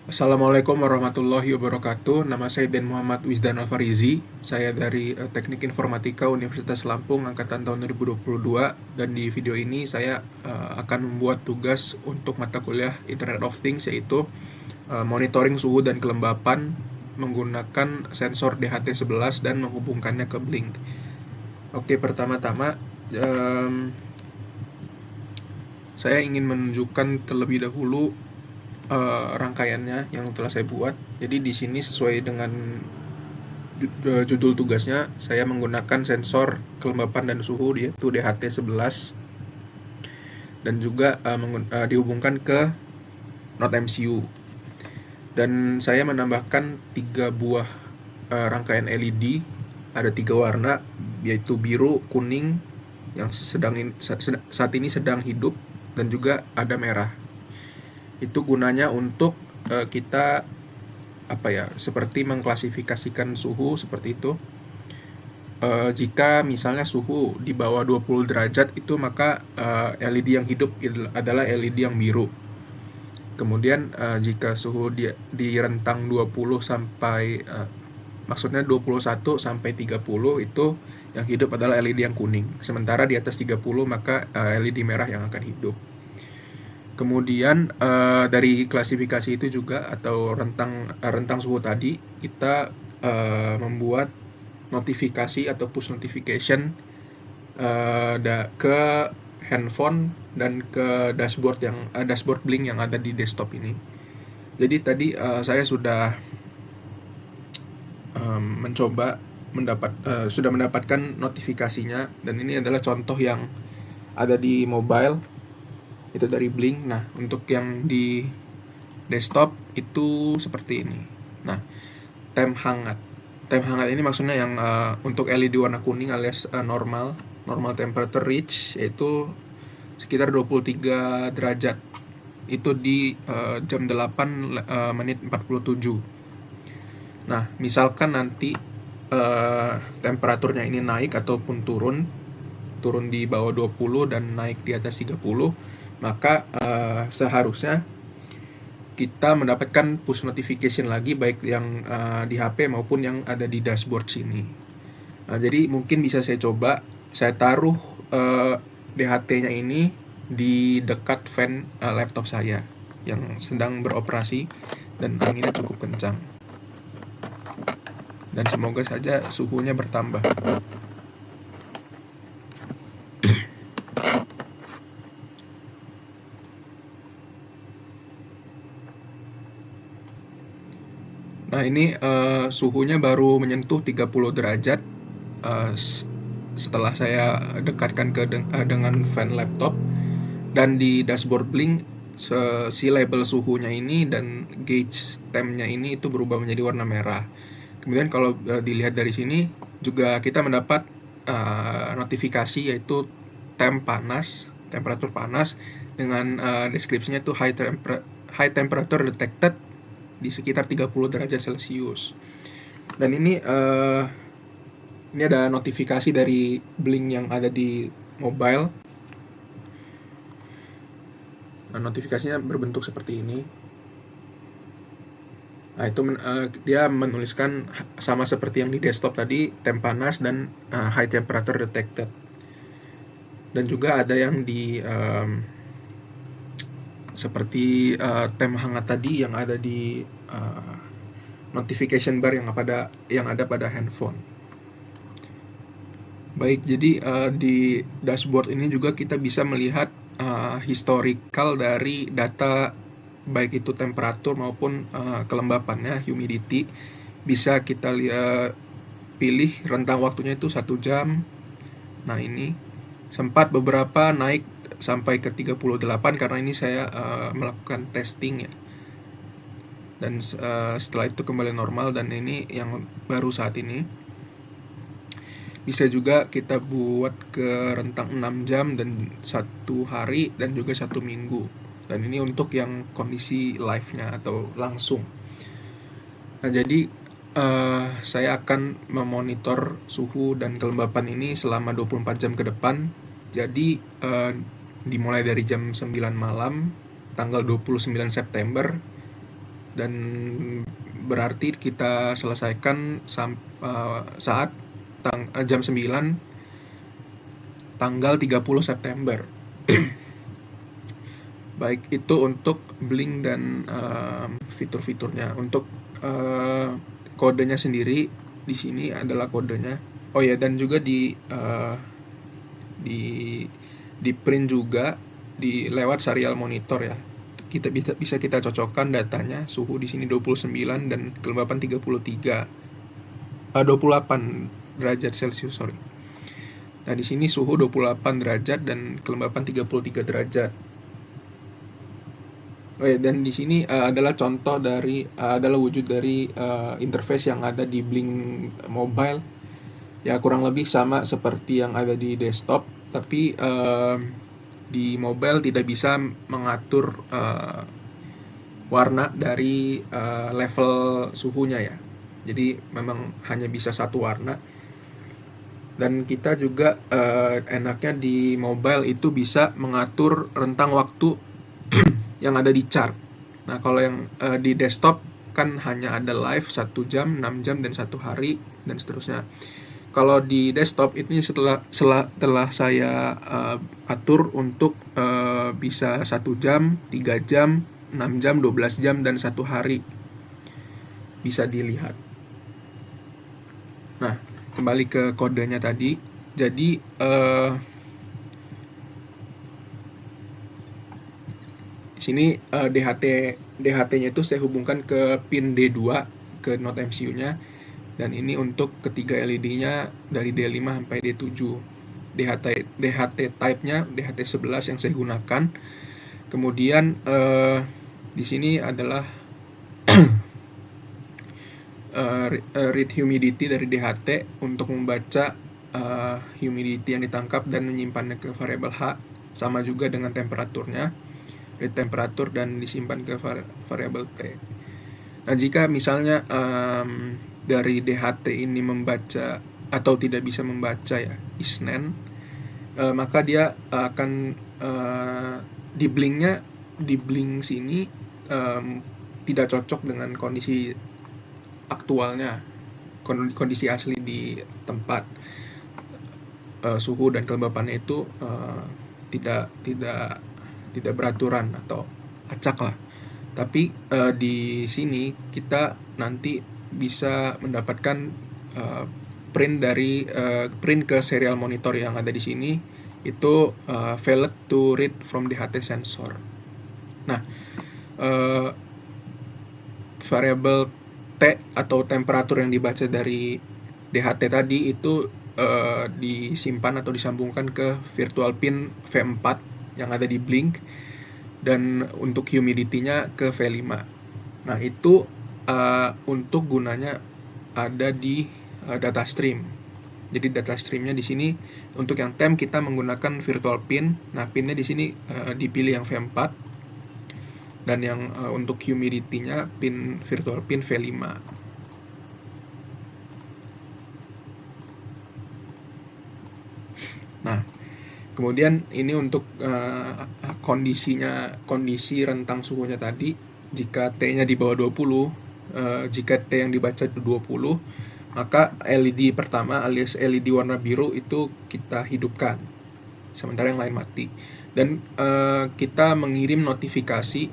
Assalamualaikum warahmatullahi wabarakatuh. Nama saya Den Muhammad Wisdan Alfarizi. Saya dari Teknik Informatika Universitas Lampung angkatan tahun 2022, dan di video ini saya akan membuat tugas untuk mata kuliah Internet of Things, yaitu monitoring suhu dan kelembapan menggunakan sensor DHT11 dan menghubungkannya ke Blink. Oke, pertama-tama saya ingin menunjukkan terlebih dahulu rangkaiannya yang telah saya buat. Jadi di sini sesuai dengan judul tugasnya, saya menggunakan sensor kelembapan dan suhu yaitu DHT11 dan juga dihubungkan ke Node MCU. Dan saya menambahkan 3 buah rangkaian LED, ada 3 warna yaitu biru, kuning yang saat ini sedang hidup, dan juga ada merah. Itu gunanya untuk kita seperti mengklasifikasikan suhu seperti itu. Jika misalnya suhu di bawah 20 derajat itu, maka LED yang hidup adalah LED yang biru. Kemudian jika suhu di rentang 20 sampai maksudnya 21 sampai 30, itu yang hidup adalah LED yang kuning. Sementara di atas 30 maka LED merah yang akan hidup. Kemudian dari klasifikasi itu juga, atau rentang suhu tadi, kita membuat notifikasi atau push notification ke handphone dan ke dashboard Blink yang ada di desktop ini. Jadi tadi saya sudah sudah mendapatkan notifikasinya, dan ini adalah contoh yang ada di mobile, itu dari Blink. Nah, untuk yang di desktop itu seperti ini. Nah, temp hangat ini maksudnya yang untuk LED warna kuning alias normal temperature reach, yaitu sekitar 23 derajat. Itu di jam 8 menit 47. Nah, misalkan nanti temperaturnya ini naik ataupun turun di bawah 20 dan naik di atas 30, maka seharusnya kita mendapatkan push notification lagi, baik yang di HP maupun yang ada di dashboard sini. Nah, jadi mungkin bisa saya coba, saya taruh DHT-nya ini di dekat fan laptop saya yang sedang beroperasi, dan anginnya cukup kencang. Dan semoga saja suhunya bertambah. Nah, ini suhunya baru menyentuh 30 derajat setelah saya dekatkan dengan fan laptop. Dan di dashboard Blink, si label suhunya ini dan gauge tempnya ini itu berubah menjadi warna merah. Kemudian kalau dilihat dari sini juga kita mendapat notifikasi, yaitu temperatur panas, dengan deskripsinya itu high temperature detected di sekitar 30 derajat Celcius. Dan ini ada notifikasi dari Blink yang ada di mobile. Nah, notifikasinya berbentuk seperti ini. Nah, itu dia menuliskan sama seperti yang di desktop tadi, temp panas dan high temperature detected. Dan juga ada yang di seperti temp hangat tadi yang ada di notification bar yang ada pada handphone. Baik, jadi di dashboard ini juga kita bisa melihat historical dari data, baik itu temperatur maupun kelembapannya, humidity. Bisa kita pilih rentang waktunya itu 1 jam. Nah, ini sempat beberapa naik sampai ke 38 karena ini saya melakukan testing ya. Dan setelah itu kembali normal, dan ini yang baru saat ini. Bisa juga kita buat ke rentang 6 jam dan 1 hari dan juga 1 minggu. Dan ini untuk yang kondisi live-nya atau langsung. Nah, jadi saya akan memonitor suhu dan kelembapan ini selama 24 jam ke depan. Jadi dimulai dari jam 9 malam tanggal 29 September dan berarti kita selesaikan saat jam 9 tanggal 30 September. Baik, itu untuk Blink dan fitur-fiturnya. Untuk kodenya sendiri di sini adalah kodenya. Oh ya, dan juga di print juga lewat serial monitor ya. Kita bisa kita cocokkan datanya, suhu di sini 29 dan kelembapan 28 derajat Celcius, sorry. Nah, di sini suhu 28 derajat dan kelembapan 33 derajat. Dan di sini adalah contoh adalah wujud dari interface yang ada di Blink Mobile. Ya, kurang lebih sama seperti yang ada di desktop, tapi di mobile tidak bisa mengatur warna dari level suhunya ya. Jadi memang hanya bisa satu warna. Dan kita juga enaknya di mobile itu bisa mengatur rentang waktu yang ada di chart. Nah, kalau yang di desktop kan hanya ada live 1 jam, 6 jam, dan 1 hari, dan seterusnya. Kalau di desktop ini setelah saya atur untuk bisa 1 jam, 3 jam, 6 jam, 12 jam, dan 1 hari, bisa dilihat. Nah, kembali ke kodenya tadi. Jadi di sini DHT-nya itu saya hubungkan ke pin D2 ke Node MCU-nya, dan ini untuk ketiga LED-nya dari D5 sampai D7. DHT type-nya DHT11 yang saya gunakan. Kemudian di sini adalah read humidity dari DHT untuk membaca humidity yang ditangkap dan menyimpannya ke variabel H, sama juga dengan temperaturnya, read temperatur, dan disimpan ke variabel T. Nah, jika misalnya dari DHT ini membaca atau tidak bisa membaca ya, isNaND, maka dia akan di Blink sini tidak cocok dengan kondisi aktualnya, kondisi asli di tempat. Suhu dan kelembapannya itu tidak beraturan atau acak lah. Tapi di sini kita nanti bisa mendapatkan print ke serial monitor yang ada di sini, itu valid to read from DHT sensor. Nah, variabel T atau temperatur yang dibaca dari DHT tadi itu disimpan atau disambungkan ke virtual pin V4 yang ada di Blink, dan untuk humidity-nya ke V5. Nah, itu untuk gunanya ada di data stream. Jadi data streamnya di sini untuk yang temp kita menggunakan virtual pin. Nah, pinnya di sini dipilih yang V4, dan yang untuk humidity-nya virtual pin V5. Nah, kemudian ini untuk kondisi rentang suhunya tadi, jika T-nya di bawah 20, jika T yang dibaca 20, maka LED pertama alias LED warna biru itu kita hidupkan, sementara yang lain mati. Dan kita mengirim notifikasi,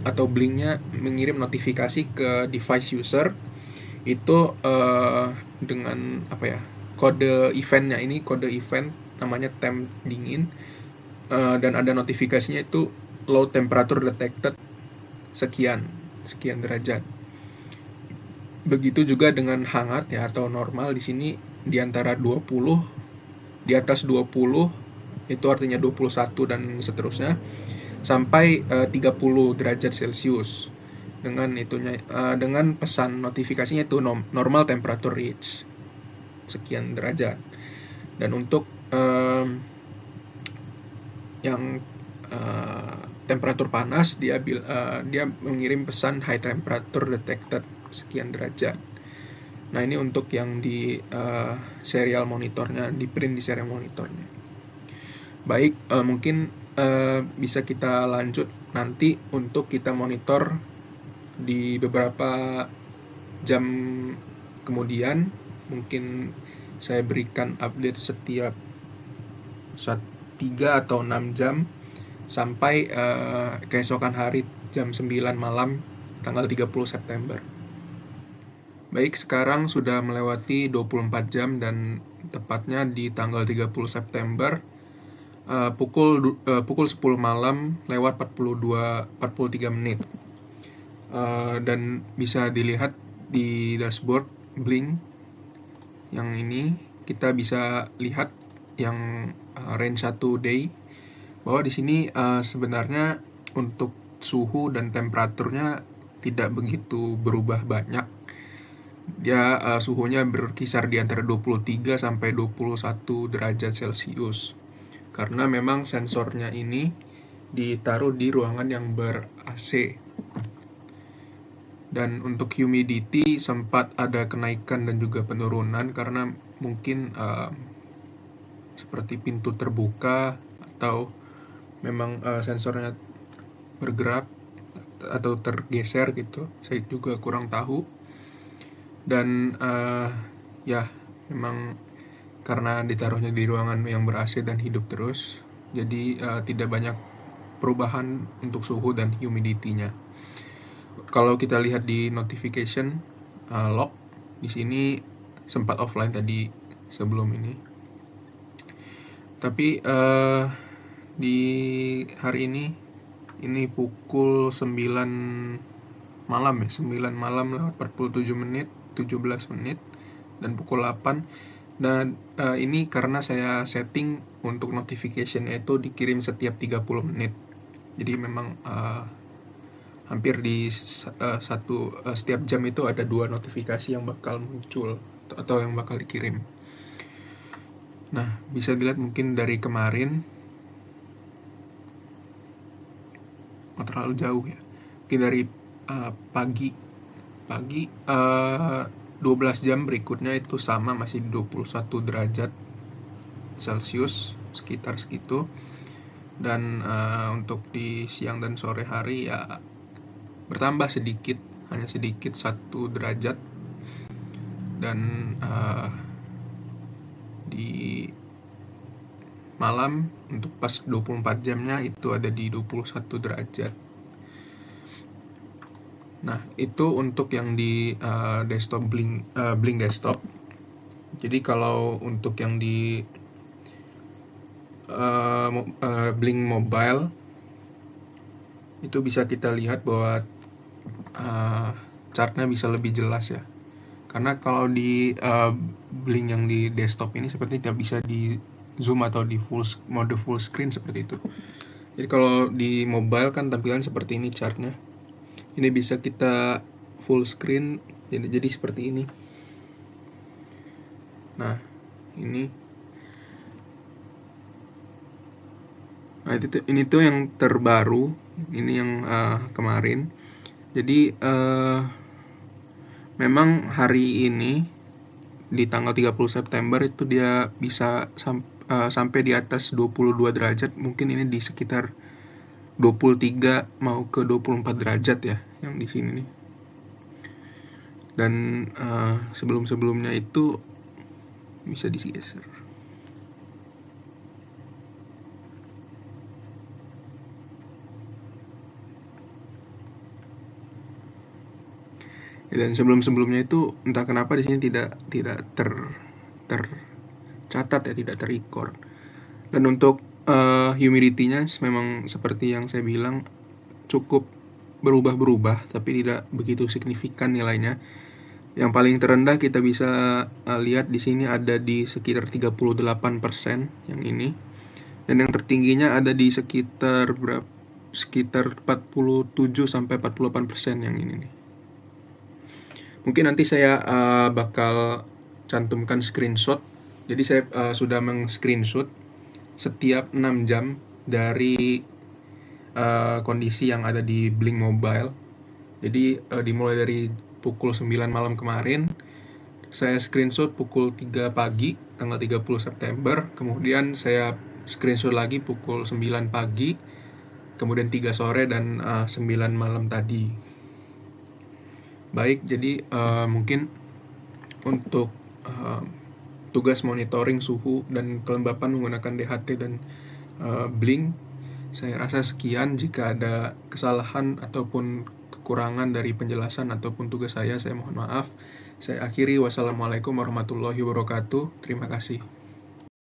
atau Blinknya mengirim notifikasi ke device user itu dengan kode eventnya. Ini kode event namanya temp dingin, dan ada notifikasinya itu low temperature detected sekian derajat. Begitu juga dengan hangat ya atau normal, di sini di antara 20, di atas 20 itu artinya 21 dan seterusnya, sampai 30 derajat Celcius. Dengan pesan notifikasinya itu normal temperature reach sekian derajat. Dan untuk yang temperatur panas, dia mengirim pesan high temperature detected sekian derajat. Nah, ini untuk yang di serial monitornya, di print di serial monitornya. Baik, mungkin bisa kita lanjut nanti untuk kita monitor di beberapa jam kemudian mungkin saya berikan update setiap 3 atau 6 jam sampai keesokan hari jam 9 malam tanggal 30 September. Baik, sekarang sudah melewati 24 jam dan tepatnya di tanggal 30 September pukul 10 malam lewat 43 menit. Dan bisa dilihat di dashboard Blink yang ini, kita bisa lihat yang range 1 day, bahwa di sini sebenarnya untuk suhu dan temperaturnya tidak begitu berubah banyak. Dia suhunya berkisar di antara 23 sampai 21 derajat Celcius. Karena memang sensornya ini ditaruh di ruangan yang ber-AC. Dan untuk humidity sempat ada kenaikan dan juga penurunan karena mungkin seperti pintu terbuka atau memang sensornya bergerak atau tergeser gitu. Saya juga kurang tahu. Dan ya memang karena ditaruhnya di ruangan yang ber-AC dan hidup terus, jadi tidak banyak perubahan untuk suhu dan humidity-nya. Kalau kita lihat di notification log, di sini sempat offline tadi sebelum ini. Tapi di hari ini pukul 9 malam ya, 9 malam lewat 47 menit, 17 menit, dan pukul 8. Dan ini karena saya setting untuk notification itu dikirim setiap 30 menit. Jadi memang hampir di setiap jam itu ada 2 notifikasi yang bakal muncul atau yang bakal dikirim. Nah, bisa dilihat mungkin dari kemarin terlalu jauh ya. Mungkin dari pagi 12 jam berikutnya itu sama, masih 21 derajat Celcius, sekitar segitu. Dan untuk di siang dan sore hari ya bertambah sedikit, hanya sedikit 1 derajat. Dan di malam untuk pas 24 jamnya itu ada di 21 derajat. Nah, itu untuk yang di desktop Blink desktop. Jadi kalau untuk yang di Blink mobile itu bisa kita lihat bahwa chartnya bisa lebih jelas ya. Karena kalau di Blink yang di desktop ini seperti tidak bisa di zoom atau di mode full screen seperti itu. Jadi kalau di mobile kan tampilan seperti ini chartnya. Ini bisa kita full screen jadi seperti ini. Nah, ini ini tuh yang terbaru, ini yang kemarin. Jadi memang hari ini di tanggal 30 September itu dia bisa sampai di atas 22 derajat. Mungkin ini di sekitar 23 mau ke 24 derajat ya yang di sini nih. Dan sebelum-sebelumnya itu bisa digeser. Dan sebelum-sebelumnya itu entah kenapa di sini tidak tercatat ya, tidak terrecord. Dan untuk humidity-nya memang seperti yang saya bilang cukup berubah-berubah, tapi tidak begitu signifikan nilainya. Yang paling terendah kita bisa lihat di sini ada di sekitar 38% yang ini. Dan yang tertingginya ada di sekitar 47 sampai 48% yang ini nih. Mungkin nanti saya bakal cantumkan screenshot. Jadi saya sudah meng-screenshot setiap 6 jam dari kondisi yang ada di Blink Mobile. Jadi dimulai dari pukul 9 malam kemarin, saya screenshot pukul 3 pagi tanggal 30 September. Kemudian saya screenshot lagi pukul 9 pagi, kemudian 3 sore dan 9 malam tadi. Baik, jadi mungkin untuk tugas monitoring suhu dan kelembapan menggunakan DHT dan Blink, saya rasa sekian. Jika ada kesalahan ataupun kekurangan dari penjelasan ataupun tugas saya mohon maaf. Saya akhiri. Wassalamualaikum warahmatullahi wabarakatuh. Terima kasih.